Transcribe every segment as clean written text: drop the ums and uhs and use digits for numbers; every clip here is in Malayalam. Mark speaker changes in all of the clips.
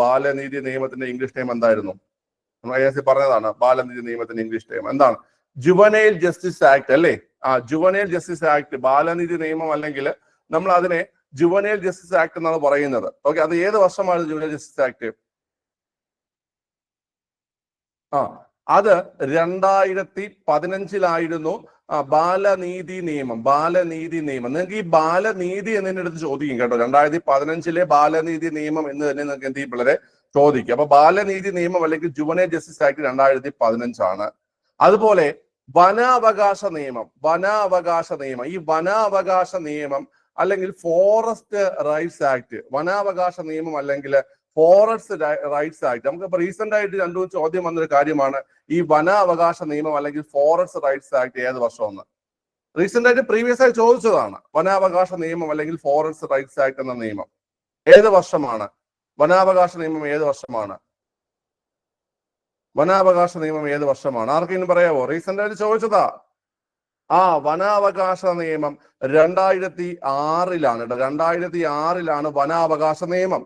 Speaker 1: ബാലനീതി നിയമത്തിന്റെ ഇംഗ്ലീഷ് നെയിം എന്തായിരുന്നു? പറഞ്ഞതാണ് ബാലനീതി നിയമത്തിന്റെ ഇംഗ്ലീഷ് നെയിം എന്താണ്? ജുവനൈൽ ജസ്റ്റിസ് ആക്ട് അല്ലേ? ജുവനൈൽ ജസ്റ്റിസ് ആക്ട്, ബാലനീതി നിയമം, അല്ലെങ്കിൽ നമ്മൾ അതിനെ ജുവനൈൽ ജസ്റ്റിസ് ആക്ട് എന്നാണ് പറയുന്നത്. ഓക്കെ, അത് ഏത് വർഷമാണ് ജുവനൈൽ ജസ്റ്റിസ് ആക്ട്? അത് 2015 ബാലനീതി നിയമം. ബാലനീതി നിയമം നിങ്ങൾക്ക് ഈ ബാലനീതി എന്നതിന്റെ അടുത്ത് ചോദിക്കും കേട്ടോ. 2015 ബാലനീതി നിയമം എന്ന് തന്നെ നിങ്ങൾക്ക് എന്ത് ചെയ്യും പിള്ളേരെ ചോദിക്കും. അപ്പൊ ബാലനീതി നിയമം അല്ലെങ്കിൽ ജുവനൈൽ ജസ്റ്റിസ് ആക്ട് 2015 ആണ്. അതുപോലെ വനാവകാശ നിയമം. വനാവകാശ നിയമം, ഈ വനാവകാശ നിയമം അല്ലെങ്കിൽ ഫോറസ്റ്റ് റൈറ്റ്സ് ആക്ട്, വനാവകാശ നിയമം അല്ലെങ്കിൽ ഫോറസ്റ്റ് റൈറ്റ്സ് ആക്ട്. നമുക്കിപ്പോ റീസെന്റ് ആയിട്ട് രണ്ടു ചോദ്യം വന്നൊരു കാര്യമാണ് ഈ വനാവകാശ നിയമം അല്ലെങ്കിൽ ഫോറസ്റ്റ് റൈറ്റ്സ് ആക്ട് ഏത് വർഷമെന്ന്. റീസെന്റ് ആയിട്ട് പ്രീവിയസ് ആയി ചോദിച്ചതാണ്. വനാവകാശ നിയമം അല്ലെങ്കിൽ ഫോറസ്റ്റ് റൈറ്റ്സ് ആക്ട് എന്ന നിയമം ഏത് വർഷമാണ്? വനാവകാശ നിയമം ഏത് വർഷമാണ്? വനാവകാശ നിയമം ഏത് വർഷമാണ്? ആർക്കെങ്കിലും പറയാവോ? റീസെന്റ് ആയിട്ട് ചോദിച്ചതാ. വനാവകാശ നിയമം 2006 2006 വനാവകാശ നിയമം.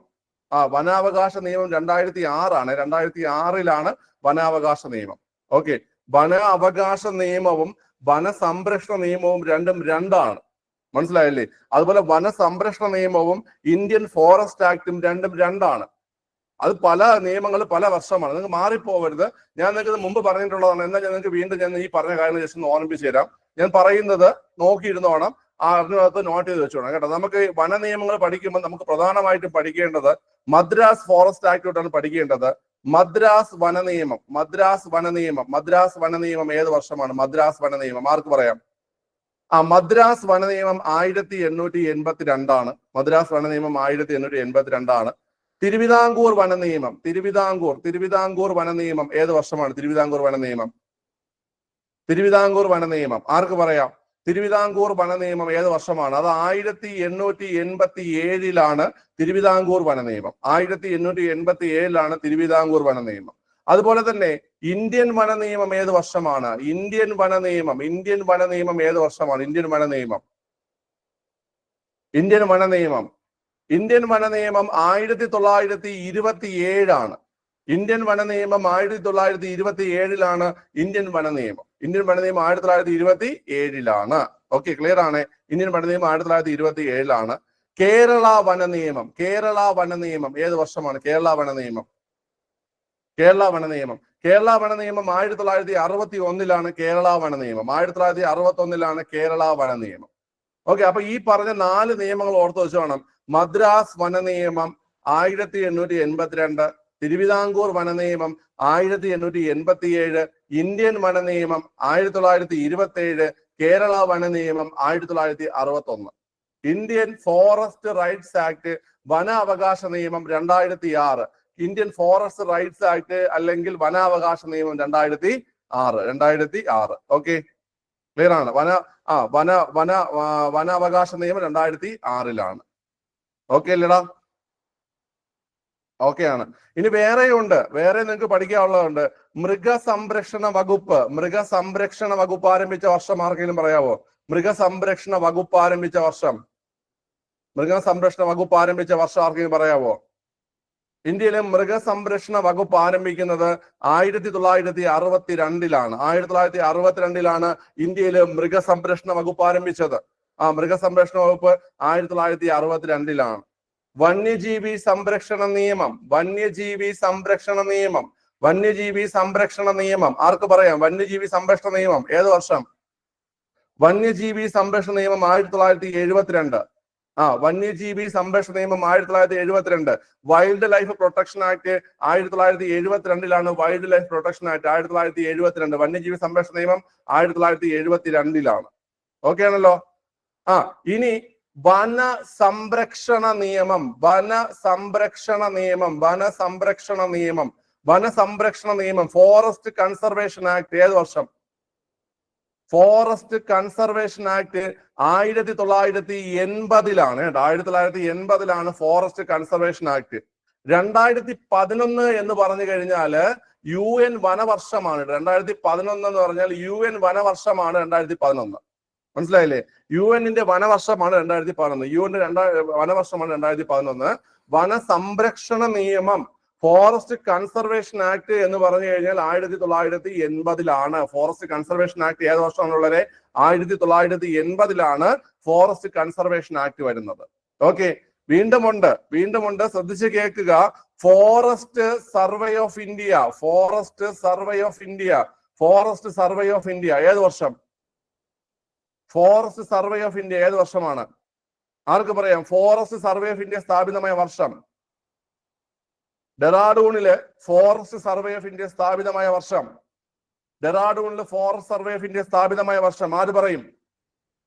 Speaker 1: വനാവകാശ നിയമം 2006 2006 വനാവകാശ നിയമം. ഓക്കെ, വനാവകാശ നിയമവും വനസംരക്ഷണ നിയമവും രണ്ടും രണ്ടാണ്. മനസ്സിലായല്ലേ? അതുപോലെ വനസംരക്ഷണ നിയമവും ഇന്ത്യൻ ഫോറസ്റ്റ് ആക്ടും രണ്ടും രണ്ടാണ്. അത് പല നിയമങ്ങൾ പല വർഷമാണ്. നിങ്ങൾക്ക് മാറിപ്പോവരുത്. ഞാൻ നിങ്ങൾക്ക് മുമ്പ് പറഞ്ഞിട്ടുള്ളതാണ്. എന്നാൽ നിങ്ങൾക്ക് വീണ്ടും ഞാൻ ഈ പറഞ്ഞ കാര്യങ്ങൾ ജസ്റ്റ് ഒന്ന് ഓർമ്മിപ്പിച്ചു തരാം. ഞാൻ പറയുന്നത് നോക്കിയിരുന്നോണം, അതിനകത്ത് നോട്ട് ചെയ്ത് വെച്ചോണം കേട്ടോ. നമുക്ക് വന നിയമങ്ങൾ പഠിക്കുമ്പോൾ നമുക്ക് പ്രധാനമായിട്ടും പഠിക്കേണ്ടത് മദ്രാസ് ഫോറസ്റ്റ് ആക്ടോട്ടാണ് പഠിക്കേണ്ടത്. മദ്രാസ് വന നിയമം. മദ്രാസ് വന നിയമം. മദ്രാസ് വന നിയമം ഏത് വർഷമാണ്? മദ്രാസ് വന നിയമം ആർക്ക് പറയാം? മദ്രാസ് വന നിയമം 1882 മദ്രാസ് വന നിയമം 1882 തിരുവിതാംകൂർ വന നിയമം. തിരുവിതാംകൂർ വന നിയമം ഏത് വർഷമാണ്? തിരുവിതാംകൂർ വന നിയമം. തിരുവിതാംകൂർ വന നിയമം ആർക്ക് പറയാം? തിരുവിതാംകൂർ വന നിയമം ഏത് വർഷമാണ്? അത് 1887 തിരുവിതാംകൂർ വന നിയമം. 1887 തിരുവിതാംകൂർ വന നിയമം. അതുപോലെ തന്നെ ഇന്ത്യൻ വന നിയമം ഏത് വർഷമാണ്? ഇന്ത്യൻ വന നിയമം. ഇന്ത്യൻ വന നിയമം ഏത് വർഷമാണ്? ഇന്ത്യൻ വന നിയമം. ഇന്ത്യൻ വന നിയമം. ഇന്ത്യൻ വന നിയമം 1927 ഇന്ത്യൻ വന നിയമം 1927 ഇന്ത്യൻ വന നിയമം. ഇന്ത്യൻ വന നിയമം 1927 ഓക്കെ, ക്ലിയർ ആണ്. ഇന്ത്യൻ വന നിയമം 1927 കേരള വന നിയമം. കേരള വന നിയമം ഏത് വർഷമാണ്? കേരള വന നിയമം. കേരള വന നിയമം. കേരള വന നിയമം 1961 കേരള വന നിയമം. 1961 കേരള വന നിയമം. ഓക്കെ, അപ്പൊ ഈ പറഞ്ഞ 4 നിയമങ്ങൾ ഓർത്ത് വെച്ചോണം. മദ്രാസ് വന നിയമം 1882, തിരുവിതാംകൂർ വന നിയമം 1887, ഇന്ത്യൻ വന നിയമം 1927, കേരള വന നിയമം 1961. ഇന്ത്യൻ ഫോറസ്റ്റ് റൈറ്റ്സ് ആക്ട്, വന അവകാശ നിയമം 2006. ഇന്ത്യൻ ഫോറസ്റ്റ് റൈറ്റ്സ് ആക്ട് അല്ലെങ്കിൽ വനാവകാശ നിയമം 2006. ഓക്കെ, ക്ലിയർ ആണ്. വനാവകാശ നിയമം 2006 ഓക്കെ അല്ലേടാ? ഓക്കെ ആണ്. ഇനി വേറെയുണ്ട്, വേറെ നിങ്ങൾക്ക് പഠിക്കാനുള്ളതുണ്ട്. മൃഗസംരക്ഷണ വകുപ്പ്. മൃഗസംരക്ഷണ വകുപ്പ് ആരംഭിച്ച വർഷം ആർക്കെങ്കിലും പറയാവോ? മൃഗസംരക്ഷണ വകുപ്പ് ആരംഭിച്ച വർഷം. മൃഗസംരക്ഷണ വകുപ്പ് ആരംഭിച്ച വർഷം ആർക്കെങ്കിലും പറയാവോ? ഇന്ത്യയിലെ മൃഗസംരക്ഷണ വകുപ്പ് ആരംഭിക്കുന്നത് 1962 1962 ഇന്ത്യയിലെ മൃഗസംരക്ഷണ വകുപ്പ് ആരംഭിച്ചത്. മൃഗസംരക്ഷണ വകുപ്പ് 1962 വന്യജീവി സംരക്ഷണ നിയമം. വന്യജീവി സംരക്ഷണ നിയമം. വന്യജീവി സംരക്ഷണ നിയമം ആർക്ക് പറയാം? വന്യജീവി സംരക്ഷണ നിയമം ഏത് വർഷം? വന്യജീവി സംരക്ഷണ നിയമം 1972. വന്യജീവി സംരക്ഷണ നിയമം 1972. Wild life protection act 1972 wild life protection act 1972. വന്യജീവി സംരക്ഷണ നിയമം 1972. ഓക്കെ ആണല്ലോ? ഇനി വന സംരക്ഷണ നിയമം. വന സംരക്ഷണ നിയമം. വന സംരക്ഷണ നിയമം. വന സംരക്ഷണ നിയമം ഫോറസ്റ്റ് കൺസർവേഷൻ ആക്ട് ഏത് വർഷം? Forest conservation act 1980 1980 forest conservation act. 2011 എന്ന് പറഞ്ഞു കഴിഞ്ഞാൽ UN വനവർഷമാണ്. 2011 എന്ന് പറഞ്ഞാൽ UN വനവർഷമാണ് 2011. മനസ്സിലായില്ലേ? UN-ന്റെ വനവർഷമാണ് 2011. UN-ന്റെ വനവർഷമാണ് 2011. വനസംരക്ഷണ നിയമം, ഫോറസ്റ്റ് കൺസർവേഷൻ ആക്ട് എന്ന് പറഞ്ഞു കഴിഞ്ഞാൽ 1980-ലാണ്. ഫോറസ്റ്റ് കൺസർവേഷൻ ആക്ട് ഏത് വർഷമാണുള്ളത്? 1980-ലാണ് ഫോറസ്റ്റ് കൺസർവേഷൻ ആക്ട് വരുന്നത്. ഓക്കെ, വീണ്ടുമുണ്ട്, ശ്രദ്ധിച്ച് കേൾക്കുക. Forest survey of India, forest survey of India, forest survey of India ഏത് വർഷം? ഫോറസ്റ്റ് സർവേ ഓഫ് ഇന്ത്യ ഏത് വർഷമാണ്? ആർക്ക് പറയാം? ഫോറസ്റ്റ് സർവേ ഓഫ് ഇന്ത്യ സ്ഥാപിതമായ വർഷം. ഡെറാഡൂണില് ഫോറസ്റ്റ് സർവേ ഓഫ് ഇന്ത്യ സ്ഥാപിതമായ വർഷം. ഡെറാഡൂണില് ഫോറസ്റ്റ് സർവേ ഓഫ് ഇന്ത്യ സ്ഥാപിതമായ വർഷം ആര് പറയും?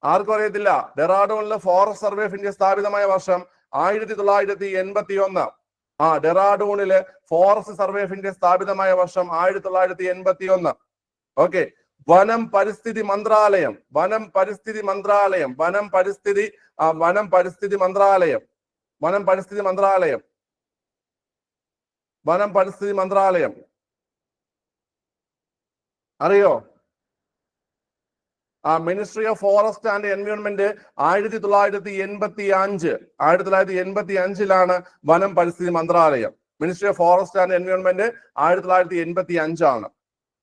Speaker 1: ആർക്കും അറിയത്തില്ല. ഡെറാഡൂണില് ഫോറസ്റ്റ് സർവേ ഓഫ് ഇന്ത്യ സ്ഥാപിതമായ വർഷം 1981. ഡെറാഡൂണില് ഫോറസ്റ്റ് സർവേ ഓഫ് ഇന്ത്യ സ്ഥാപിതമായ വർഷം 1981. ഓക്കെ, വനം പരിസ്ഥിതി മന്ത്രാലയം, വനം പരിസ്ഥിതി മന്ത്രാലയം, വനം പരിസ്ഥിതി മന്ത്രാലയം, വനം പരിസ്ഥിതി മന്ത്രാലയം, വനം പരിസ്ഥിതി മന്ത്രാലയം അറിയോ? Ministry of forest and environment 1985-ലാണ് വനം പരിസ്ഥിതി മന്ത്രാലയം. Ministry of forest and environment 1985-ആണ്.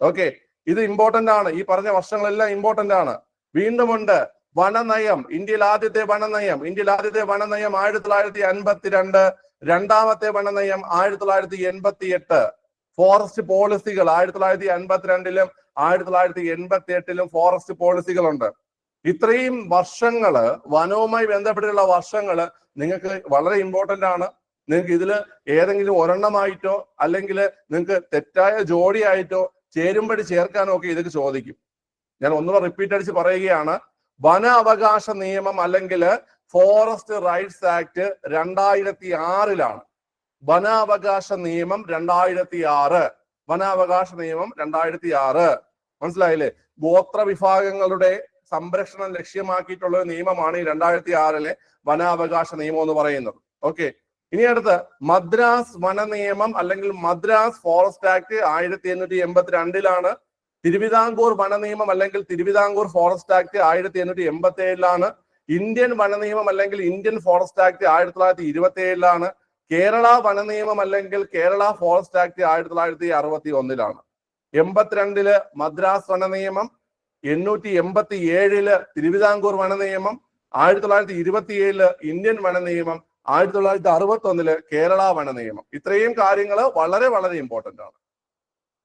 Speaker 1: ഓക്കെ, ഇത് ഇമ്പോർട്ടന്റ് ആണ്. ഈ പറഞ്ഞ വർഷങ്ങളെല്ലാം ഇമ്പോർട്ടന്റ് ആണ്. വീണ്ടുമുണ്ട് വനനയം, ഇന്ത്യയിൽ ആദ്യത്തെ വനനയം, 1952. രണ്ടാമത്തെ വനനയം 1988. Forest പോളിസികൾ 1952-ലും 1988-ലും forest പോളിസികളുണ്ട്. ഇത്രയും വർഷങ്ങള്, വനവുമായി ബന്ധപ്പെട്ടുള്ള വർഷങ്ങള് നിങ്ങൾക്ക് വളരെ ഇമ്പോർട്ടന്റ് ആണ്. നിങ്ങൾക്ക് ഇതിൽ ഏതെങ്കിലും ഒരെണ്ണമായിട്ടോ അല്ലെങ്കിൽ നിങ്ങൾക്ക് തെറ്റായ ജോഡിയായിട്ടോ ചേരുമ്പടി ചേർക്കാനോ ഒക്കെ ഇതൊക്കെ ചോദിക്കും. ഞാൻ ഒന്നുകൂടെ റിപ്പീറ്റ് അടിച്ച് പറയുകയാണ്. വന അവകാശ നിയമം അല്ലെങ്കിൽ ഫോറസ്റ്റ് റൈറ്റ്സ് ആക്ട് 2006-ലാണ്. വനാവകാശ നിയമം 2006. വനാവകാശ നിയമം 2006. മനസ്സിലായില്ലേ? ഗോത്ര വിഭാഗങ്ങളുടെ സംരക്ഷണം ലക്ഷ്യമാക്കിയിട്ടുള്ള ഒരു നിയമമാണ് ഈ 2006-ലെ വനാവകാശ നിയമം എന്ന് പറയുന്നത്. ഓക്കെ, ഇനി അടുത്ത് മദ്രാസ് വന നിയമം അല്ലെങ്കിൽ മദ്രാസ് ഫോറസ്റ്റ് ആക്ട് 1882-ലാണ്. തിരുവിതാംകൂർ വന നിയമം അല്ലെങ്കിൽ തിരുവിതാംകൂർ ഫോറസ്റ്റ് ആക്ട് 1887-ലാണ്. ഇന്ത്യൻ വന നിയമം അല്ലെങ്കിൽ ഇന്ത്യൻ ഫോറസ്റ്റ് ആക്ട് 1927-ലാണ്. കേരള വന നിയമം അല്ലെങ്കിൽ കേരള ഫോറസ്റ്റ് ആക്ട് 1961-ലാണ്. 82-ല് മദ്രാസ് വന നിയമം, 887-ല് തിരുവിതാംകൂർ വന നിയമം, 1927-ല് ഇന്ത്യൻ വന നിയമം, 1961-ല് കേരള വന നിയമം. ഇത്രയും കാര്യങ്ങൾ വളരെ വളരെ ഇമ്പോർട്ടന്റ് ആണ്.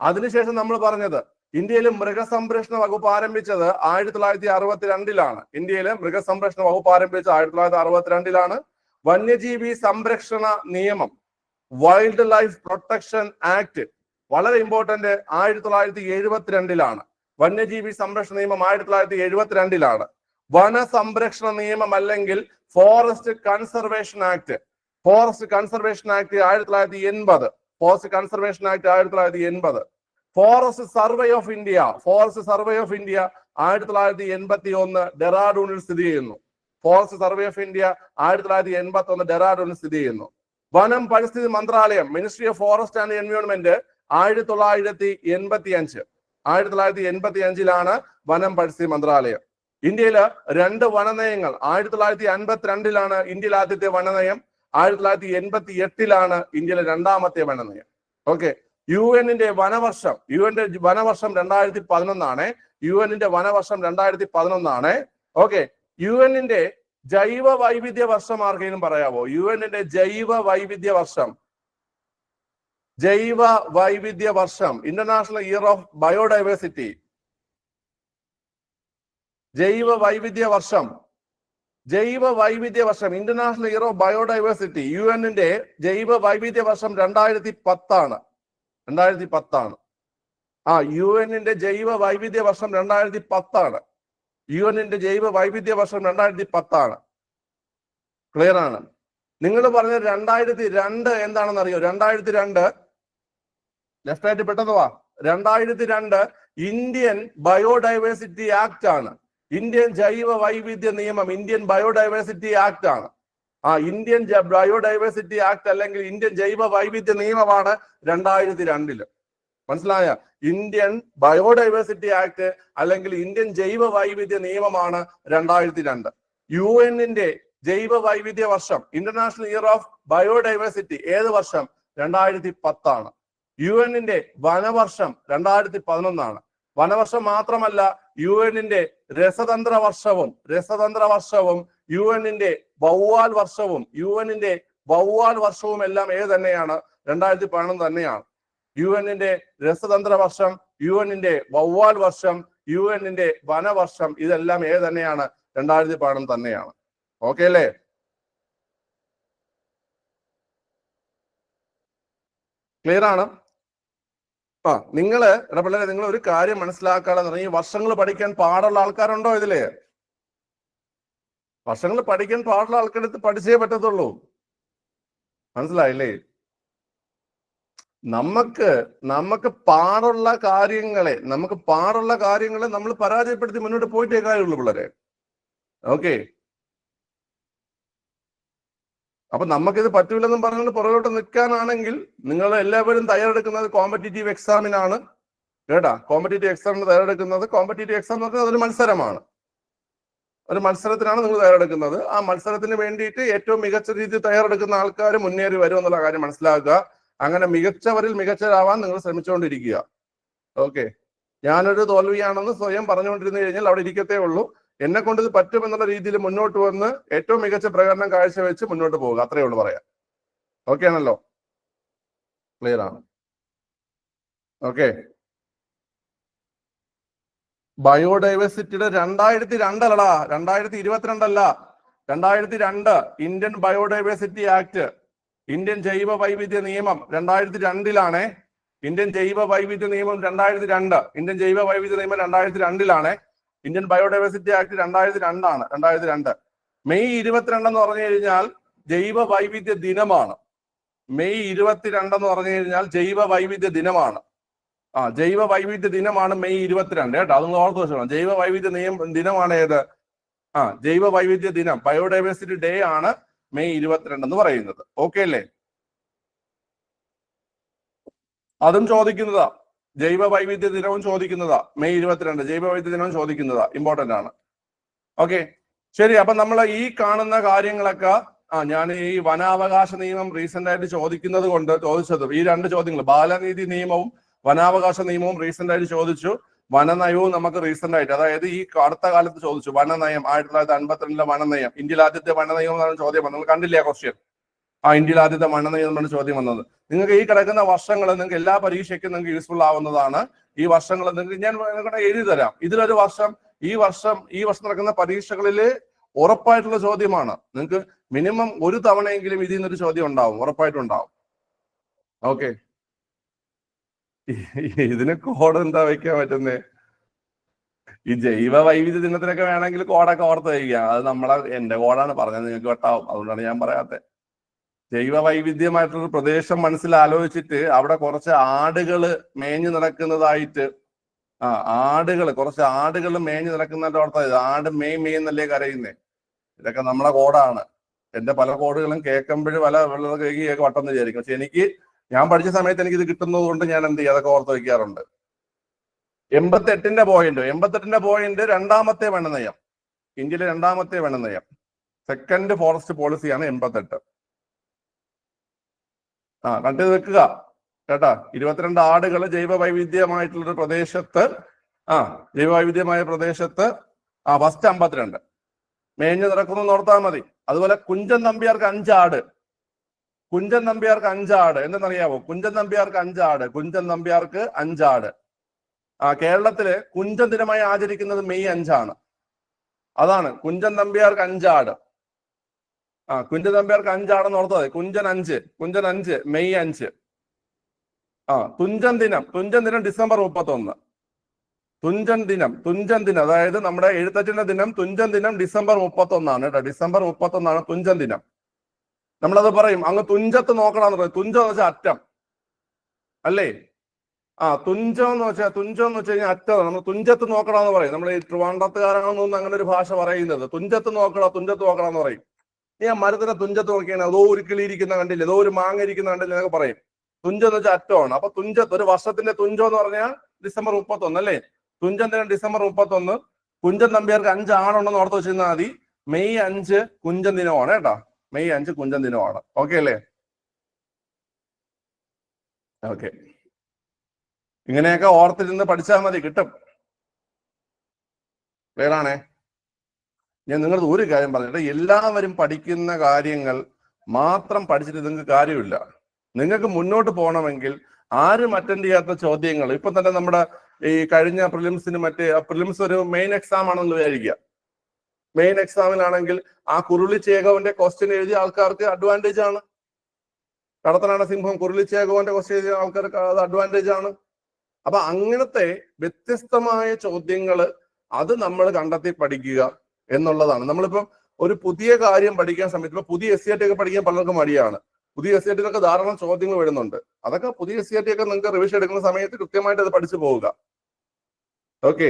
Speaker 1: അതിനുശേഷം നമ്മൾ പറഞ്ഞത് ഇന്ത്യയിൽ മൃഗസംരക്ഷണ വകുപ്പ് ആരംഭിച്ചത് 1962-ലാണ്. ഇന്ത്യയിലെ മൃഗസംരക്ഷണ വകുപ്പ് ആരംഭിച്ചത് 1962-ലാണ്. വന്യജീവി സംരക്ഷണ നിയമം, വൈൽഡ് ലൈഫ് പ്രൊട്ടക്ഷൻ ആക്ട് വളരെ ഇമ്പോർട്ടന്റ് 1972-ലാണ്. വന്യജീവി സംരക്ഷണ നിയമം 1972-ലാണ്. വനസംരക്ഷണ നിയമം അല്ലെങ്കിൽ forest conservation act, forest conservation act 1980. Forest conservation act 1980. Forest survey of India, forest survey of India 1981 ഡെറാഡൂണിൽ സ്ഥിതി ചെയ്യുന്നു. ഫോറസ്റ്റ് സർവേ ഓഫ് ഇന്ത്യ 1981 ഡെറാഡൂണിൽ സ്ഥിതി ചെയ്യുന്നു. വനം പരിസ്ഥിതി മന്ത്രാലയം, ministry of forest and environment 1985. 1985-ലാണ് വനം പരിസ്ഥിതി മന്ത്രാലയം. ഇന്ത്യയില് 2 വനനയങ്ങൾ. 1952-ലാണ് ഇന്ത്യയിൽ ആദ്യത്തെ വനനയം. 1988-ലാണ് ഇന്ത്യയിലെ രണ്ടാമത്തെ വനനയം. ഓക്കെ, UN-ന്റെ വനവർഷം, UN-ന്റെ വനവർഷം 2011-ആണ്. UN-ന്റെ വനവർഷം 2011-ആണ്. ഓക്കെ, UN-ന്റെ ജൈവ വൈവിധ്യ വർഷം ആർക്കെങ്കിലും പറയാവോ? UN-ന്റെ ജൈവ വൈവിധ്യ വർഷം, ജൈവ വൈവിധ്യ വർഷം, ഇന്റർനാഷണൽ ഇയർ ഓഫ് ബയോഡൈവേഴ്സിറ്റി. ജൈവ വൈവിധ്യ വർഷം, ജൈവ വൈവിധ്യ വർഷം, ഇന്റർനാഷണൽ ഇയർ ഓഫ് ബയോഡൈവേഴ്സിറ്റി. UN-ന്റെ ജൈവ വൈവിധ്യ വർഷം 2010-ആണ്. 2010-ആണ്. UN-ന്റെ ജൈവ വൈവിധ്യ വർഷം 2010-ആണ്. UN-ന്റെ ജൈവ വൈവിധ്യ വർഷം 2010-ആണ്. ക്ലിയർ ആണ്? നിങ്ങൾ പറഞ്ഞ 2002 എന്താണെന്ന് അറിയോ? 2002 ലെഫ്റ്റ് ആയിട്ട് പെട്ടെന്ന് വാ. 2002 ഇന്ത്യൻ ബയോഡൈവേഴ്സിറ്റി ആക്ട് ആണ്. ഇന്ത്യൻ ജൈവ വൈവിധ്യ നിയമം, ഇന്ത്യൻ ബയോഡൈവേഴ്സിറ്റി ആക്ട് ആണ്. ഇന്ത്യൻ ബയോഡൈവേഴ്സിറ്റി ആക്ട് അല്ലെങ്കിൽ ഇന്ത്യൻ ജൈവ വൈവിധ്യ നിയമമാണ് 2002-ല്. മനസ്സിലായ? ഇന്ത്യൻ ബയോഡൈവേഴ്സിറ്റി ആക്ട് അല്ലെങ്കിൽ ഇന്ത്യൻ ജൈവ വൈവിധ്യ നിയമമാണ് 2002. UN-ന്റെ ജൈവ വൈവിധ്യ വർഷം, ഇന്റർനാഷണൽ ഇയർ ഓഫ് ബയോഡൈവേഴ്സിറ്റി ഏത് വർഷം? 2010 UN-ന്റെ വനവർഷം 2011. വനവർഷം മാത്രമല്ല, UN-ന്റെ രസതന്ത്ര വർഷവും UN-ന്റെ വവ്വാൽ വർഷവും എല്ലാം ഏത് തന്നെയാണ്? 2011 തന്നെയാണ്. UN-ന്റെ രസതന്ത്ര വർഷം, UN-ന്റെ വവ്വാൽ വർഷം, UN-ന്റെ വനവർഷം, ഇതെല്ലാം ഏത് തന്നെയാണ്? 2011 തന്നെയാണ്. ഓക്കെ അല്ലേ? ക്ലിയർ ആണ്? നിങ്ങള് പിള്ളേരെ, നിങ്ങൾ ഒരു കാര്യം മനസ്സിലാക്കാതെ, ഈ വർഷങ്ങൾ പഠിക്കാൻ പാടുള്ള ആൾക്കാരുണ്ടോ ഇതില്? വർഷങ്ങൾ പഠിക്കാൻ പാടുള്ള ആൾക്കാരെടുത്ത് പഠിച്ചേ പറ്റത്തുള്ളൂ. മനസ്സിലായില്ലേ? നമുക്ക് പാടുള്ള കാര്യങ്ങളെ നമ്മൾ പരാജയപ്പെടുത്തി മുന്നോട്ട് പോയിട്ടേ കാര്യമുള്ളൂ പിള്ളേരെ. ഓക്കെ, അപ്പൊ നമുക്കിത് പറ്റൂലെന്നും പറഞ്ഞുകൊണ്ട് പുറകോട്ട് നിൽക്കാനാണെങ്കിൽ നിങ്ങൾ എല്ലാവരും തയ്യാറെടുക്കുന്നത് കോമ്പറ്റീറ്റീവ് എക്സാമിനാണ് കേട്ടാ. കോമ്പറ്റീറ്റീവ് എക്സാമിന് തയ്യാറെടുക്കുന്നത്, കോമ്പറ്റീറ്റീവ് എക്സാം എന്ന് പറഞ്ഞാൽ അതൊരു മത്സരമാണ്. ഒരു മത്സരത്തിനാണ് നിങ്ങൾ തയ്യാറെടുക്കുന്നത്. ആ മത്സരത്തിന് വേണ്ടിയിട്ട് ഏറ്റവും മികച്ച രീതിയിൽ തയ്യാറെടുക്കുന്ന ആൾക്കാർ മുന്നേറി വരും എന്നുള്ള കാര്യം മനസ്സിലാക്കുക. അങ്ങനെ മികച്ചവരിൽ മികച്ചതാവാൻ നിങ്ങൾ ശ്രമിച്ചുകൊണ്ടിരിക്കുക. ഓക്കെ, ഞാനൊരു തോൽവിയാണെന്ന് സ്വയം പറഞ്ഞുകൊണ്ടിരുന്നു കഴിഞ്ഞാൽ അവിടെ ഇരിക്കത്തേ ഉള്ളൂ. എന്നെ കൊണ്ട് ഇത് പറ്റുമെന്നുള്ള രീതിയിൽ മുന്നോട്ട് വന്ന് ഏറ്റവും മികച്ച പ്രകടനം കാഴ്ചവെച്ച് മുന്നോട്ട് പോവുക. അത്രയേ ഉള്ളൂ പറയാം. ഓക്കെ ആണല്ലോ? ക്ലിയർ ആണ്? ഓക്കെ, ബയോഡൈവേഴ്സിറ്റിയുടെ 2002 അല്ലടാ, 2022 അല്ല, 2002 ഇന്ത്യൻ ബയോഡൈവേഴ്സിറ്റി ആക്ട്, ഇന്ത്യൻ ജൈവ വൈവിധ്യ നിയമം 2002-ലാണ്. ഇന്ത്യൻ ജൈവ വൈവിധ്യ നിയമം 2002, ഇന്ത്യൻ ജൈവ വൈവിധ്യ നിയമം 2002-ലാണ്. ഇന്ത്യൻ ബയോഡൈവേഴ്സിറ്റി ആക്ട് 2002 ആണ്. 2002 മെയ് 22 എന്ന് പറഞ്ഞു കഴിഞ്ഞാൽ ജൈവ വൈവിധ്യ ദിനമാണ്. മെയ് 22 എന്ന് പറഞ്ഞു കഴിഞ്ഞാൽ ജൈവ വൈവിധ്യ ദിനമാണ്. ജൈവ വൈവിധ്യ ദിനമാണ് മെയ് 22 കേട്ടോ. അത് നിങ്ങൾ ഓർത്ത് വെച്ചോളാം. ജൈവ വൈവിധ്യ ദിനമാണ് ഏത്? ജൈവ വൈവിധ്യ ദിനം, ബയോഡൈവേഴ്സിറ്റി ഡേ ആണ് മെയ് 22 എന്ന് പറയുന്നത്. ഓക്കെ അല്ലേ? അതും ചോദിക്കുന്നതാ. ജൈവ വൈവിധ്യ ദിനവും ചോദിക്കുന്നതാ. മെയ് 22 ജൈവ വൈവിധ്യ ദിനവും ചോദിക്കുന്നതാ. ഇമ്പോർട്ടന്റ് ആണ്. ഓക്കെ, ശരി. അപ്പൊ നമ്മൾ ഈ കാണുന്ന കാര്യങ്ങളൊക്കെ ഞാൻ ഈ വനാവകാശ നിയമം റീസെന്റ് ആയിട്ട് ചോദിക്കുന്നത് കൊണ്ട് ചോദിച്ചത് ഈ രണ്ട് ചോദ്യങ്ങൾ, ബാലനീതി നിയമവും വനാവകാശ നിയമവും റീസെന്റ് ആയിട്ട് ചോദിച്ചു. വനനയവും നമുക്ക് റീസെന്റ് ആയിട്ട്, അതായത് ഈ അടുത്ത കാലത്ത് ചോദിച്ചു. വനനയം 1952 വനനയം, ഇന്ത്യയിൽ ആദ്യത്തെ വനനയം എന്നാണ് ചോദ്യം വന്നത്. നിങ്ങൾ കണ്ടില്ലേ ക്വസ്റ്റ്യൻ? ഇന്ത്യയിൽ ആദ്യത്തെ വനനയം എന്നാണ് ചോദ്യം വന്നത്. നിങ്ങൾക്ക് ഈ കിടക്കുന്ന വർഷങ്ങൾ നിങ്ങൾക്ക് എല്ലാ പരീക്ഷയ്ക്കും നിങ്ങൾക്ക് യൂസ്ഫുൾ ആവുന്നതാണ്. ഈ വർഷങ്ങൾ നിങ്ങൾക്ക് ഞാൻ നിങ്ങളുടെ എഴുതി തരാം. ഇതിലൊരു വർഷം ഈ വർഷം നടക്കുന്ന പരീക്ഷകളിൽ ഉറപ്പായിട്ടുള്ള ചോദ്യമാണ്. നിങ്ങൾക്ക് മിനിമം ഒരു തവണയെങ്കിലും ഇതിൽ നിന്നൊരു ചോദ്യം ഉണ്ടാവും, ഉറപ്പായിട്ടും ഉണ്ടാവും. ഓക്കെ, ഇതിന് കോഡ് എന്താ വെക്കാൻ പറ്റുന്നേ? ഈ ജൈവ വൈവിധ്യ ദിനത്തിനൊക്കെ വേണമെങ്കിൽ കോഡൊക്കെ ഓർത്ത് വയ്ക്കുക. അത് എന്റെ കോഡാണ് പറഞ്ഞത്, നിങ്ങൾക്ക് വെട്ടാവും. അതുകൊണ്ടാണ് ഞാൻ പറയാത്തത്. ജൈവ വൈവിധ്യമായിട്ടുള്ള പ്രദേശം മനസ്സിലാലോചിച്ചിട്ട് അവിടെ കുറച്ച് ആടുകള് മേഞ്ഞു നടക്കുന്നതായിട്ട്, കുറച്ച് ആടുകൾ മേഞ്ഞു നടക്കുന്നതായിട്ട് ഓർത്തത്. ആട് മെയ്ന്നല്ലേ കരയുന്നേ. ഇതൊക്കെ നമ്മളെ കോഡാണ്. എന്റെ പല കോഡുകളും കേൾക്കുമ്പോഴും പല കേക്ക് വട്ടെന്ന് വിചാരിക്കും. പക്ഷെ ഞാൻ പഠിച്ച സമയത്ത് എനിക്ക് ഇത് കിട്ടുന്നത് കൊണ്ട് ഞാൻ എന്ത് ചെയ്യും, അതൊക്കെ ഓർത്ത് വയ്ക്കാറുണ്ട്. 88-ന്റെ പോയിന്റ് രണ്ടാമത്തെ വനനയം, ഇന്ത്യയിലെ രണ്ടാമത്തെ വനനയം, സെക്കൻഡ് ഫോറസ്റ്റ് പോളിസിയാണ് 88. കണ്ടു വെക്കുക കേട്ടാ. 22 ആടുകൾ ജൈവ വൈവിധ്യമായിട്ടുള്ള പ്രദേശത്ത്, ജൈവവൈവിധ്യമായ പ്രദേശത്ത് ഫസ്റ്റ് 52 മേഞ്ഞു നടക്കുന്നു നോർത്താൽ മതി. അതുപോലെ കുഞ്ചൻ നമ്പ്യാർക്ക് 5 ആട്. എന്തെന്നറിയാവോ? കുഞ്ചൻ നമ്പ്യാർക്ക് 5 ആട്. കേരളത്തില് കുഞ്ചൻ ദിനമായി ആചരിക്കുന്നത് മെയ് 5 ആണ്. അതാണ് കുഞ്ചൻ നമ്പ്യാർക്ക് 5 ആട്. കുഞ്ചൻ നമ്പ്യാർക്ക് 5 ആടെന്ന് ഓർത്തത്. കുഞ്ചൻ 5 മെയ് 5. തുഞ്ചൻ ദിനം ഡിസംബർ 31. തുഞ്ചൻ ദിനം അതായത് നമ്മുടെ എഴുത്തച്ഛന്റെ ദിനം, തുഞ്ചൻ ദിനം ഡിസംബർ 31 ആണ് കേട്ടോ. ഡിസംബർ 31 തുഞ്ചൻ ദിനം. നമ്മളത് പറയും, അങ്ങ് തുഞ്ചത്ത് നോക്കണമെന്ന് പറയും. തുഞ്ചം എന്ന് വെച്ചാൽ അറ്റം അല്ലേ? തുഞ്ചം എന്ന് വെച്ച് കഴിഞ്ഞാൽ അറ്റം. നമ്മൾ തുഞ്ചത്ത് നോക്കണമെന്ന് പറയും. നമ്മൾ ഈ ട്രിവാൻഡ്രത്തുകാരാണെന്നൊന്നും അങ്ങനെ ഒരു ഭാഷ പറയുന്നത്. തുഞ്ചത്ത് നോക്കണമെന്ന് പറയും. നീ ആ മരത്തിന്റെ തുഞ്ചത്ത് നോക്കിയാണ്, അതോ ഒരു കിളി ഇരിക്കുന്ന കണ്ടില്ലേ, ഏതോ ഒരു മാങ്ങ ഇരിക്കുന്ന കണ്ടില്ലേ എന്നൊക്കെ പറയും. തുഞ്ചം എന്ന് വെച്ചാൽ അറ്റമാണ്. അപ്പൊ തുഞ്ചത്ത് ഒരു വർഷത്തിന്റെ തുഞ്ചം എന്ന് പറഞ്ഞാൽ ഡിസംബർ 31 അല്ലേ? തുഞ്ചം ദിനം ഡിസംബർ 31. കുഞ്ചൻ നമ്പ്യാർക്ക് 5 ആണുണ്ടെന്ന് ഓർത്ത് വെച്ചിരുന്നാൽ മതി. മെയ് 5 കുഞ്ചൻ ദിനമാണ് കേട്ടോ. മെയ് 5 കുഞ്ചൻ ദിനമാണ്. ഓക്കെ അല്ലേ? ഓക്കെ, ഇങ്ങനെയൊക്കെ ഓർത്തിരുന്ന് പഠിച്ചാൽ മതി, കിട്ടും. ക്ലിയർ ആണേ? ഞാൻ നിങ്ങളുടെ ഒരു കാര്യം പറഞ്ഞിട്ട്, എല്ലാവരും പഠിക്കുന്ന കാര്യങ്ങൾ മാത്രം പഠിച്ചിട്ട് നിങ്ങൾക്ക് കാര്യമില്ല. നിങ്ങൾക്ക് മുന്നോട്ട് പോകണമെങ്കിൽ ആരും അറ്റൻഡ് ചെയ്യാത്ത ചോദ്യങ്ങൾ, ഇപ്പൊ തന്നെ നമ്മുടെ ഈ കഴിഞ്ഞ പ്രിലിംസിന് പ്രിലിംസ് ഒരു മെയിൻ എക്സാം ആണെന്ന് വിചാരിക്കുക. മെയിൻ എക്സാമിലാണെങ്കിൽ ആ കുരുളിച്ചേകവന്റെ ക്വസ്റ്റ്യൻ എഴുതിയ ആൾക്കാർക്ക് അഡ്വാൻറ്റേജ് ആണ്. കടത്തനാട സിംഹം കുരുളിച്ചേകവന്റെ ക്വസ്റ്റ്യൻ എഴുതിയ ആൾക്കാർക്ക് അത് അഡ്വാൻറ്റേജ് ആണ്. അപ്പൊ അങ്ങനത്തെ വ്യത്യസ്തമായ ചോദ്യങ്ങൾ അത് നമ്മൾ കണ്ടെത്തി പഠിക്കുക എന്നുള്ളതാണ്. നമ്മളിപ്പം ഒരു പുതിയ കാര്യം പഠിക്കാൻ സമയത്ത്, പുതിയ SCERT ഒക്കെ പഠിക്കാൻ പലർക്കും മടിയാണ്. പുതിയ SCERT ഒക്കെ ധാരാളം ചോദ്യങ്ങൾ വരുന്നുണ്ട്. അതൊക്കെ പുതിയ SCERT ഒക്കെ നിങ്ങൾക്ക് റിവിഷൻ എടുക്കുന്ന സമയത്ത് കൃത്യമായിട്ട് അത് പഠിച്ചു പോവുക. ഓക്കെ.